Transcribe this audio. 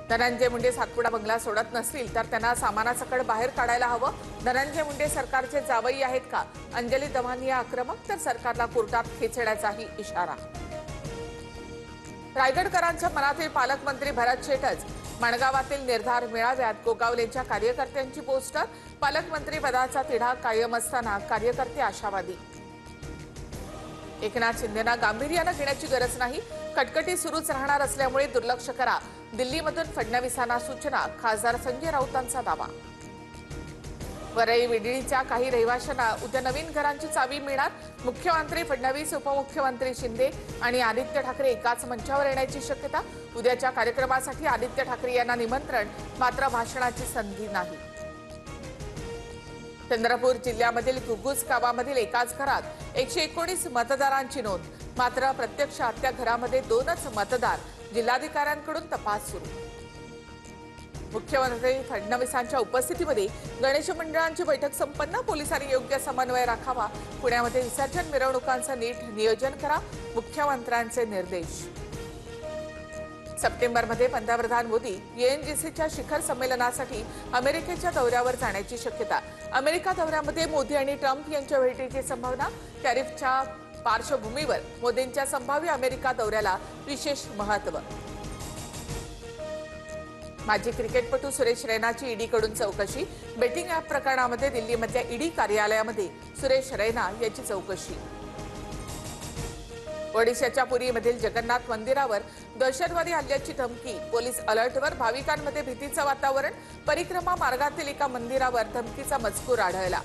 धनंजय मुंडे सातपुडा बंगला सोडत नसतील तर त्यांना सामानासकट बाहेर काढायला हवं। धनंजय मुंडे सरकारचे जावई आहेत का? अंजली दमानिया आक्रमक, तर सरकारला कोर्टात खेचण्याचाही इशारा। रायगडकरांच्या मनातील पालकमंत्री भरत शेठच। मणगावातील निर्धार मेळाव्यात गोगावलेंच्या कार्यकर्त्यांची पोस्टर। पालकमंत्री पदाचा तिढा कायम असताना कार्यकर्ते आशावादी। एकनाथ शिंदेंना गांभीर्याने घेण्याची गरज नाही, कटकटी सुरूच राहणार असल्यामुळे दुर्लक्ष करा। दिल्लीमधून फडणवीसांना सूचना, खासदार संजय राऊतांचा दावा। वरळी विडळीच्या काही रहिवाशांना उद्या नवीन घरांची चावी मिळणार। मुख्यमंत्री फडणवीस, उपमुख्यमंत्री शिंदे आणि आदित्य ठाकरे एकाच मंचावर येण्याची शक्यता। उद्याच्या कार्यक्रमासाठी आदित्य ठाकरे यांना निमंत्रण, मात्र भाषणाची संधी नाही। चंद्रपूर जिल्ह्यामधील घुग्गुस गावामधील एकाच घरात 119 मतदारांची नोंद, मात्र प्रत्यक्षात त्या घरामध्ये 2च मतदार। जिल्हाधिकाऱ्यांकडून तपास सुरू। मुख्यमंत्री फडणवीसांच्या उपस्थितीमध्ये गणेश मंडळांची बैठक संपन्न। पोलिसांनी योग्य समन्वय राखावा। पुण्यामध्ये विसर्जन मिरवणुकांचं नीट नियोजन करा, मुख्यमंत्र्यांचे निर्देश। सप्टेंबरमध्ये पंतप्रधान मोदी UNGCच्या शिखर संमेलनासाठी अमेरिकेच्या दौऱ्यावर जाण्याची शक्यता। अमेरिका दौऱ्यामध्ये मोदी आणि ट्रम्प यांच्या भेटीची संभावना। टॅरिफच्या पार्श्वभूमीवर मोदींच्या संभाव्य अमेरिका दौऱ्याला विशेष महत्त्व। माजी क्रिकेटपटू सुरेश रैनाची ईडीकडून चौकशी। बेटिंग ॲप प्रकरणामध्ये दिल्लीमधल्या ईडी कार्यालयामध्ये सुरेश रैना याची चौकशी। ओडिशाच्या पुरीमधील जगन्नाथ मंदिरावर दहशतवादी हल्ल्याची धमकी। पोलीस अलर्टवर, भाविकांमध्ये भीतीचं वातावरण। परिक्रमा मार्गातील एका मंदिरावर धमकीचा मजकूर आढळला।